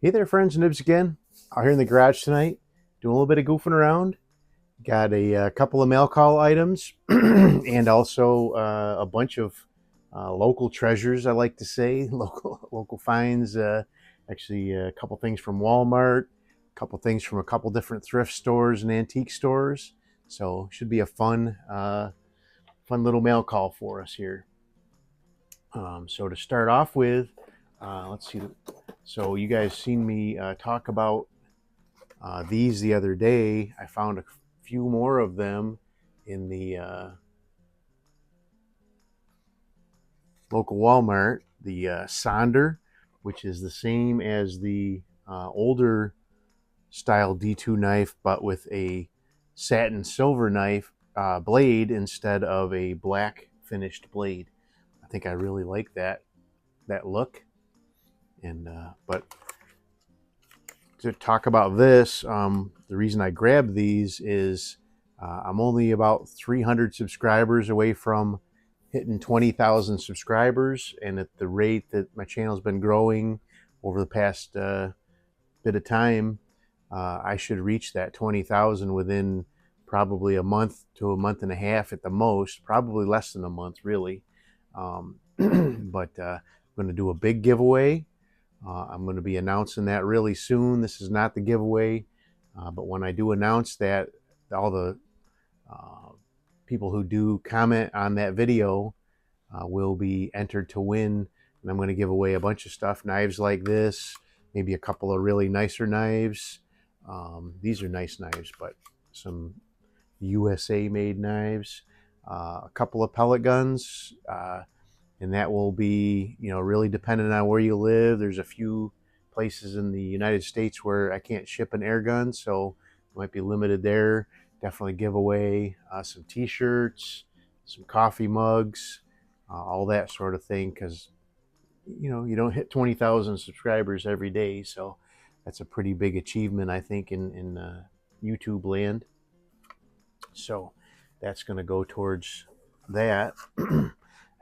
Hey there, friends, Nibs again. Out here in the garage tonight, doing a little bit of goofing around. Got a couple of mail call items and also a bunch of local treasures, I like to say, local finds. Actually, a couple things from Walmart, a couple things from a couple different thrift stores and antique stores. So should be a fun little mail call for us here. So to start off with, let's see. So you guys seen me talk about these the other day. I found a few more of them in the local Walmart. The Sonder, which is the same as the older style D2 knife, but with a satin silver knife blade instead of a black finished blade. I think I really like that look. And but to talk about this, the reason I grabbed these is I'm only about 300 subscribers away from hitting 20,000 subscribers, and at the rate that my channel's been growing over the past bit of time, I should reach that 20,000 within probably a month to a month and a half at the most, probably less than a month, really. But I'm going to do a big giveaway. I'm going to be announcing that really soon. This is not the giveaway, but when I do announce that, all the people who do comment on that video will be entered to win. And I'm going to give away a bunch of stuff, knives like this, maybe a couple of really nicer knives. These are nice knives, but some USA made knives, a couple of pellet guns, and that will be, really dependent on where you live. There's a few places in the United States where I can't ship an air gun, so it might be limited there. Definitely give away some t-shirts, some coffee mugs, all that sort of thing, because you don't hit 20,000 subscribers every day, so that's a pretty big achievement, I think, in YouTube land. So that's going to go towards that.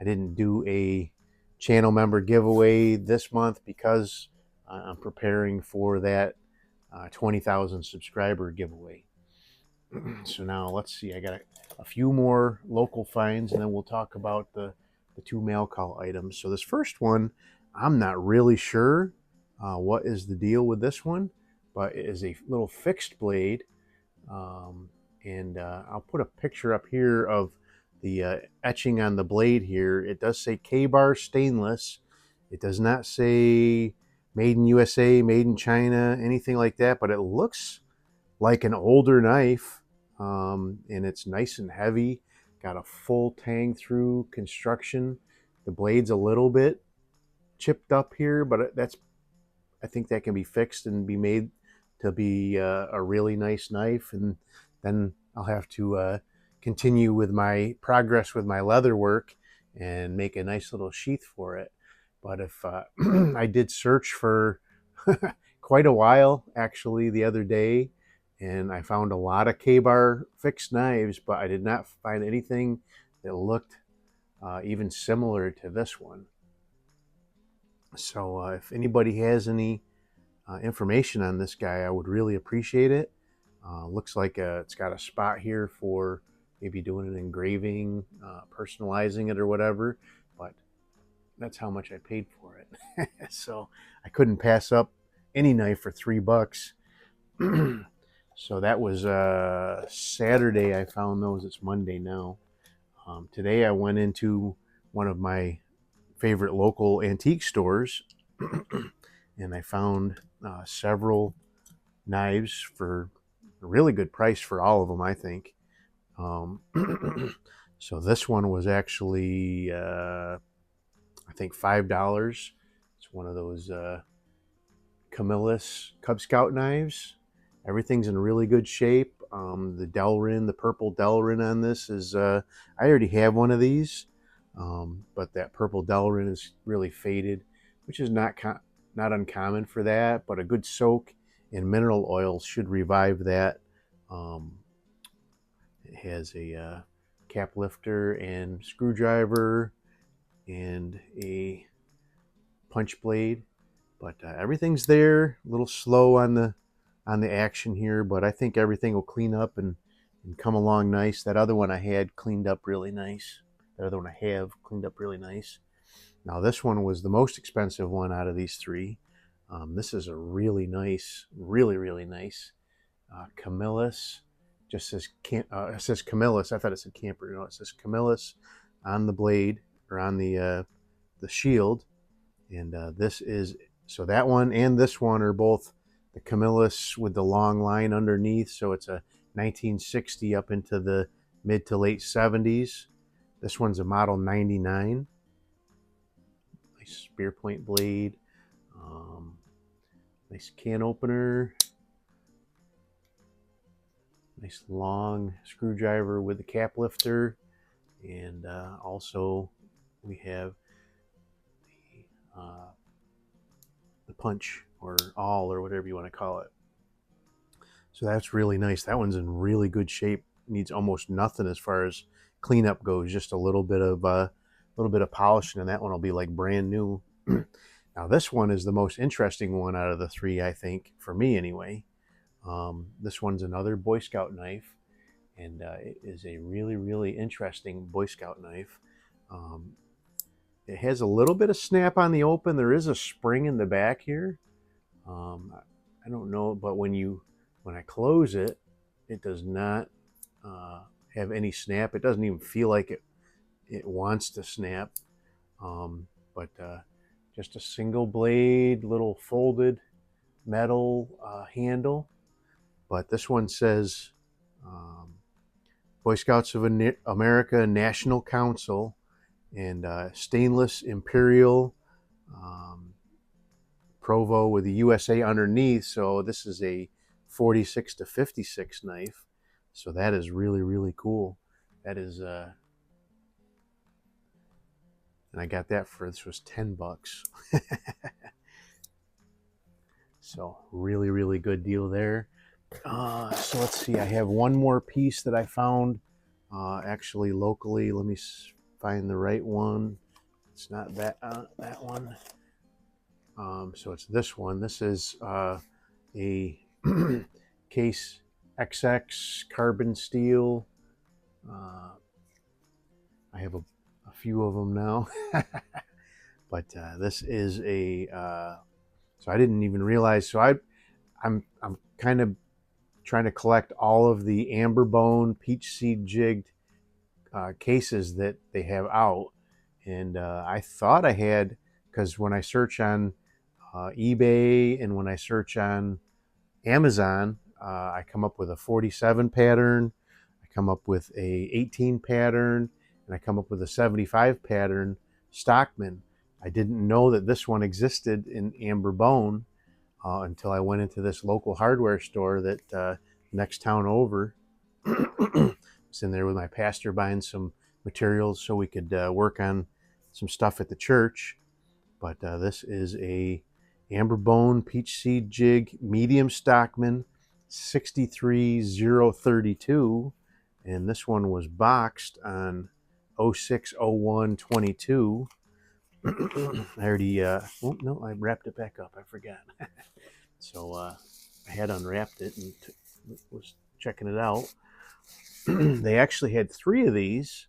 I didn't do a channel member giveaway this month because I'm preparing for that 20,000 subscriber giveaway. So now let's see, I got a few more local finds, and then we'll talk about the two mail call items. So this first one, I'm not really sure what is the deal with this one, but it is a little fixed blade. And I'll put a picture up here of the etching on the blade here. It does say K-bar stainless. It does not say made in USA, made in China, anything like that, but it looks like an older knife, and it's nice and heavy. Got a full tang through construction. The blade's a little bit chipped up here, but I think that can be fixed and be made to be a really nice knife. And then I'll have to continue with my progress with my leather work and make a nice little sheath for it. But if I did search for quite a while, actually, the other day, and I found a lot of K-bar fixed knives, but I did not find anything that looked even similar to this one. So if anybody has any information on this guy, I would really appreciate it. Looks like it's got a spot here for maybe doing an engraving, personalizing it or whatever, but that's how much I paid for it. So I couldn't pass up any knife for $3. So that was Saturday I found those. It's Monday now. Today I went into one of my favorite local antique stores and I found several knives for a really good price for all of them, I think. So this one was actually, I think, $5. It's one of those Camillus Cub Scout knives. Everything's in really good shape. The Delrin, the purple Delrin on this is, I already have one of these, but that purple Delrin is really faded, which is not uncommon for that, but a good soak in mineral oil should revive that. It has a cap lifter and screwdriver and a punch blade, But everything's there. A little slow on the action here, but I think everything will clean up and come along nice. That other one I had cleaned up really nice. The other one I have cleaned up really nice. Now this one was the most expensive one out of these three. This is a really nice, really nice Camillus. Just says it says Camillus. I thought it said camper. No, it says Camillus on the blade or on the shield. And this is, so that one and this one are both the Camillus with the long line underneath. So it's a 1960 up into the mid to late 70s. This one's a model 99. Nice spear point blade. Nice can opener. Nice long screwdriver with the cap lifter. And also we have the punch or awl or whatever you want to call it. So that's really nice. That one's in really good shape. Needs almost nothing as far as cleanup goes. Just a little bit of polishing, and that one will be like brand new. Now this one is the most interesting one out of the three, I think, for me anyway. This one's another Boy Scout knife, and it is a really interesting Boy Scout knife. It has a little bit of snap on the open. There is a spring in the back here. I don't know, but when I close it, it does not have any snap. It doesn't even feel like it wants to snap. But just a single blade, little folded metal handle. But this one says Boy Scouts of America National Council, and stainless imperial Provo with the USA underneath. So this is a 46 to 56 knife. So that is really cool. That is and I got that for, this was $10. So really good deal there. So let's see, I have one more piece that I found actually locally. Let me find the right one. It's not that one. So it's this one. This is a Case XX carbon steel. I have a few of them now. But this is a so I didn't even realize. So I'm kind of trying to collect all of the amber bone peach seed jigged cases that they have out, and I thought I had, because when I search on eBay and when I search on Amazon, I come up with a 47 pattern, I come up with a 18 pattern, and I come up with a 75 pattern Stockman. I didn't know that this one existed in amber bone until I went into this local hardware store that next town over. I was in there with my pastor buying some materials so we could work on some stuff at the church. But this is a amber bone peach seed jig medium Stockman 63032, and this one was boxed on 06/01/22. I already oh no, I wrapped it back up, I forgot. So I had unwrapped it and was checking it out. They actually had 3 of these,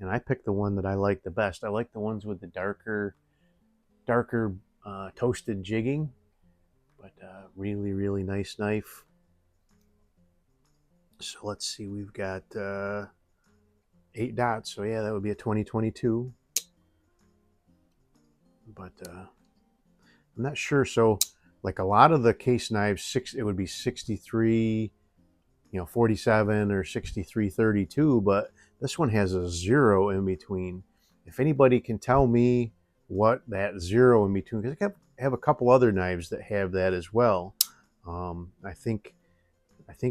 and I picked the one that I like the best. I like the ones with the darker toasted jigging, but really nice knife. So let's see, we've got 8 dots, so yeah, that would be a 2022. But I'm not sure. So like a lot of the case knives, it would be 63, 47 or 6332, but this one has a 0 in between. If anybody can tell me what that 0 in between, because I have a couple other knives that have that as well. I think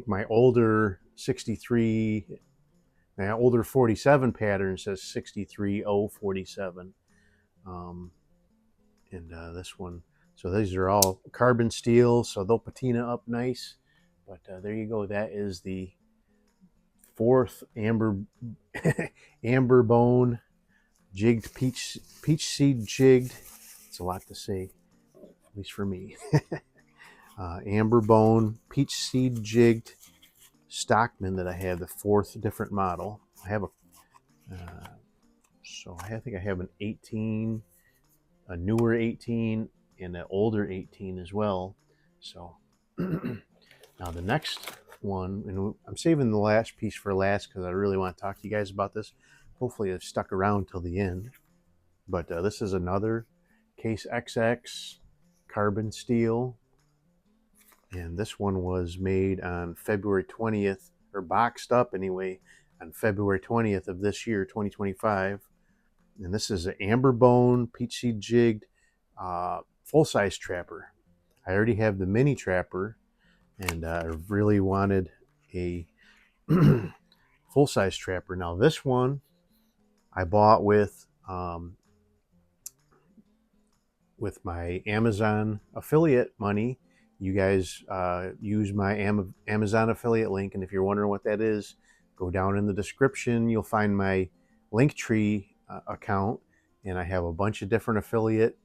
my older 47 pattern says 63047. And this one, so these are all carbon steel, so they'll patina up nice. But there you go. That is the 4th amber bone jigged peach seed jigged. It's a lot to say. at least for me. Amber Bone Peach Seed Jigged Stockman that I have, the 4th different model. I have a so I think I have an 18, a newer 18, and an older 18 as well. So now the next one, and I'm saving the last piece for last because I really want to talk to you guys about this. Hopefully I've stuck around till the end. But this is another Case XX carbon steel. And this one was made on February 20th, or boxed up anyway, on February 20th of this year, 2025. And this is an Amber Bone Peach Seed Jigged full-size trapper. I already have the mini trapper, and I really wanted a full-size trapper. Now this one I bought with my Amazon affiliate money. You guys use my Amazon affiliate link, and if you're wondering what that is, go down in the description. You'll find my Linktree account, and I have a bunch of different affiliate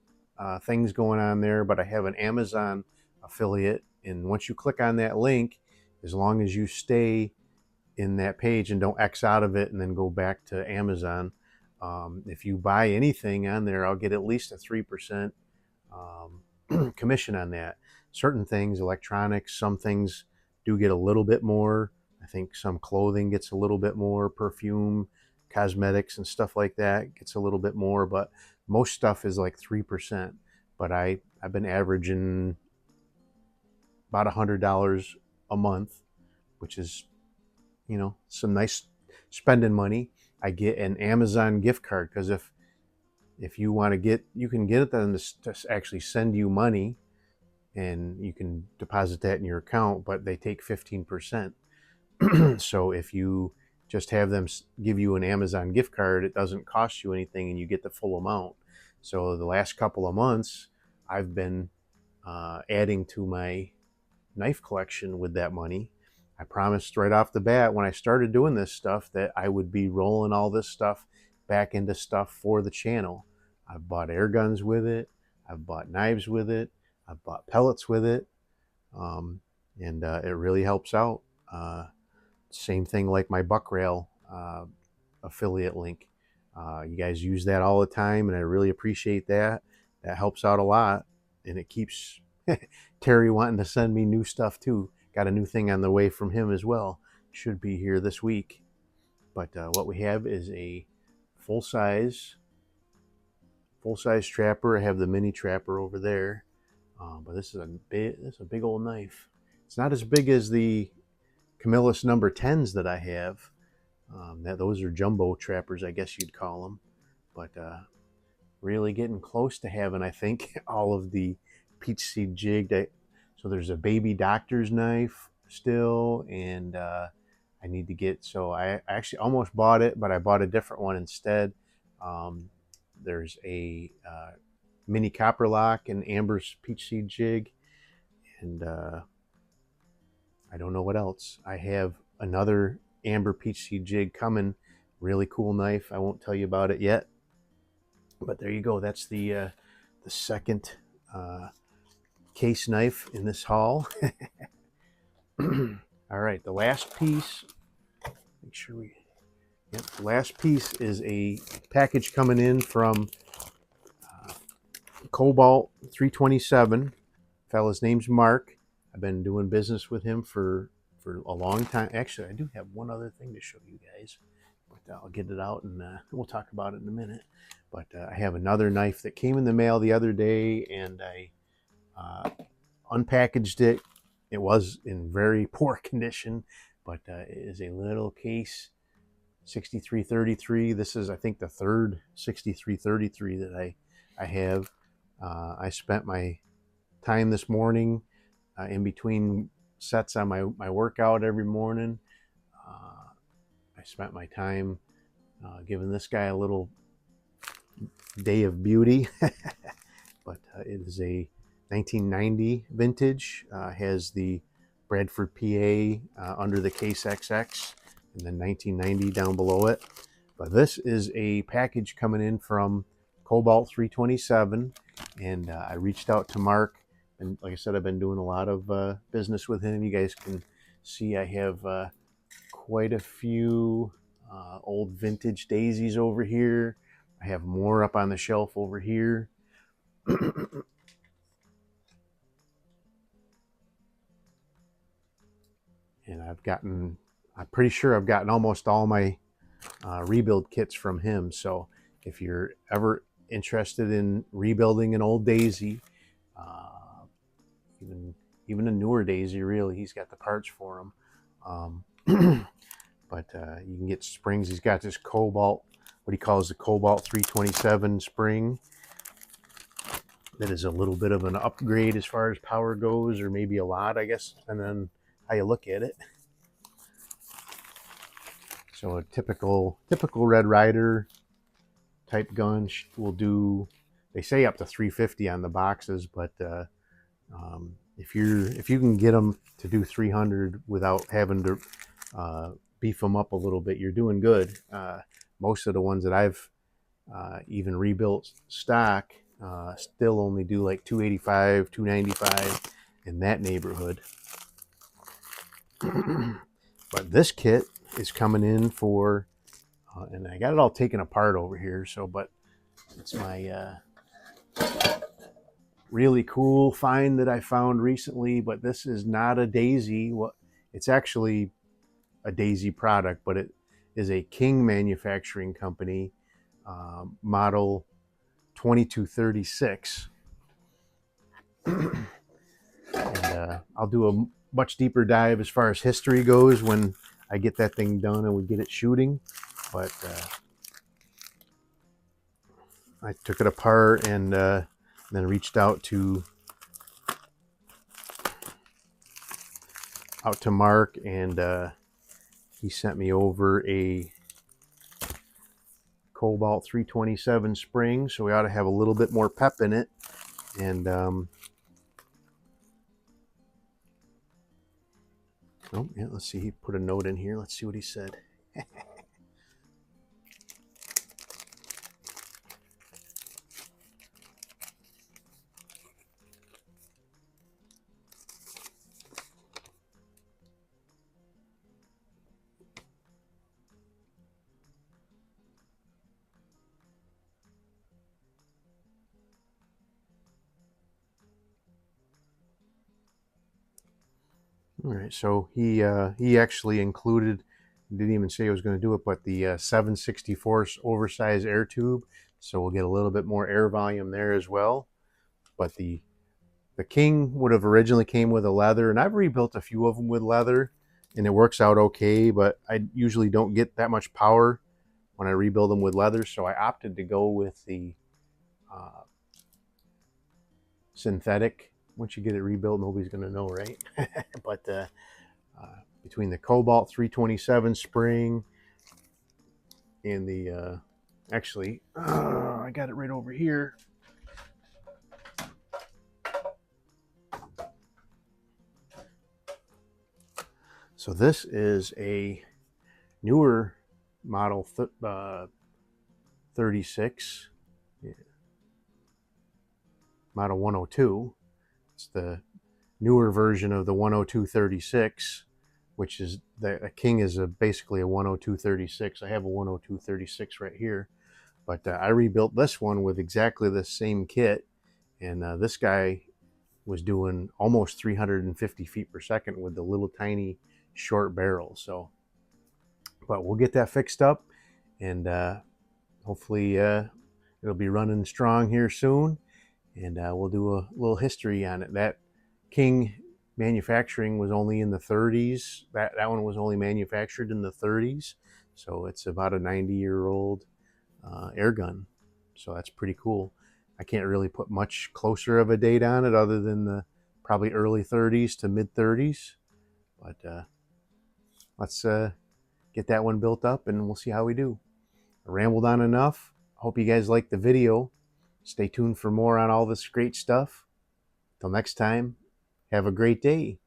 things going on there, but I have an Amazon affiliate, and once you click on that link, as long as you stay in that page and don't X out of it and then go back to Amazon, if you buy anything on there, I'll get at least a 3% commission on that. Certain things, electronics, some things do get a little bit more. I think some clothing gets a little bit more, perfume, cosmetics and stuff like that gets a little bit more, but most stuff is like 3%. But I've been averaging about $100 a month, which is, you know, some nice spending money. I get an Amazon gift card, because if you want to get, you can get it then to actually send you money, and you can deposit that in your account, but they take 15%. So if you just have them give you an Amazon gift card, it doesn't cost you anything and you get the full amount. So the last couple of months, I've been adding to my knife collection with that money. I promised right off the bat when I started doing this stuff that I would be rolling all this stuff back into stuff for the channel. I've bought air guns with it. I've bought knives with it. I've bought pellets with it. And it really helps out. Same thing like my buck rail affiliate link. You guys use that all the time, and I really appreciate that. That helps out a lot, and it keeps Terry wanting to send me new stuff too. Got a new thing on the way from him as well. Should be here this week. But what we have is a full-size trapper. I have the mini trapper over there. But this is a big old knife. It's not as big as the Camillus number 10s that I have. Those are jumbo trappers, I guess you'd call them. But really getting close to having, I think, all of the peach seed jigged. So there's a baby doctor's knife still, and I need to get, so I actually almost bought it, but I bought a different one instead. There's a mini copper lock and Amber's peach seed jig, and I don't know what else. I have another Amber peach seed jig coming. Really cool knife. I won't tell you about it yet, but there you go. That's the second case knife in this haul. All right, the last piece. Make sure we. Yep, the last piece is a package coming in from Cobalt327. Fella's name's Mark. I've been doing business with him for a long time. Actually, I do have one other thing to show you guys, but I'll get it out and we'll talk about it in a minute. But I have another knife that came in the mail the other day, and I unpackaged it. It was in very poor condition, but it is a little case 6333. This is, I think, the third 6333 that I have. I spent my time this morning in between sets on my workout every morning. I spent my time giving this guy a little day of beauty. But it is a 1990 vintage. Has the Bradford PA under the Case XX, and then 1990 down below it. But this is a package coming in from Cobalt327. And I reached out to Mark, and like I said, I've been doing a lot of business with him. You guys can see I have quite a few old vintage daisies over here. I have more up on the shelf over here. And I'm pretty sure I've gotten almost all my rebuild kits from him. So if you're ever interested in rebuilding an old daisy, uh, even a newer daisy, really, he's got the parts for them. But you can get springs. He's got this Cobalt, what he calls the Cobalt327 spring. That is a little bit of an upgrade as far as power goes, or maybe a lot, I guess, and then how you look at it. So a typical Red Ryder type gun will do, they say up to 350 on the boxes, but if you can get them to do 300 without having to beef them up a little bit, you're doing good. Most of the ones that I've even rebuilt stock still only do like 285, 295 in that neighborhood. But this kit is coming in for, and I got it all taken apart over here. So, but it's my really cool find that I found recently. But this is not a daisy. Well, it's actually a daisy product, but it is a King manufacturing company, model 2236. And I'll do a much deeper dive as far as history goes when I get that thing done and we get it shooting. But I took it apart and then reached out to Mark, and he sent me over a Cobalt327 spring, so we ought to have a little bit more pep in it. And oh yeah, let's see, he put a note in here. Let's see what he said. All right, so he actually included, didn't even say he was going to do it, but the 7/64 oversized air tube, so we'll get a little bit more air volume there as well. But the King would have originally came with a leather, and I've rebuilt a few of them with leather, and it works out okay, but I usually don't get that much power when I rebuild them with leather, so I opted to go with the synthetic. Once you get it rebuilt, nobody's going to know, right? But between the Cobalt327 spring and the actually I got it right over here. So this is a newer model 36, yeah. Model 102. It's the newer version of the 102/36, which is the King is basically a 102/36. I have a 102/36 right here, but I rebuilt this one with exactly the same kit, and this guy was doing almost 350 feet per second with the little tiny short barrel. So, but we'll get that fixed up, and hopefully it'll be running strong here soon, and we'll do a little history on it. That King manufacturing was only in the 30s. That one was only manufactured in the 30s, so it's about a 90-year-old air gun. So that's pretty cool. I can't really put much closer of a date on it other than the probably early 30s to mid 30s. But let's get that one built up and we'll see how we do. I rambled on enough. Hope you guys liked the video. Stay tuned for more on all this great stuff. Till next time, have a great day.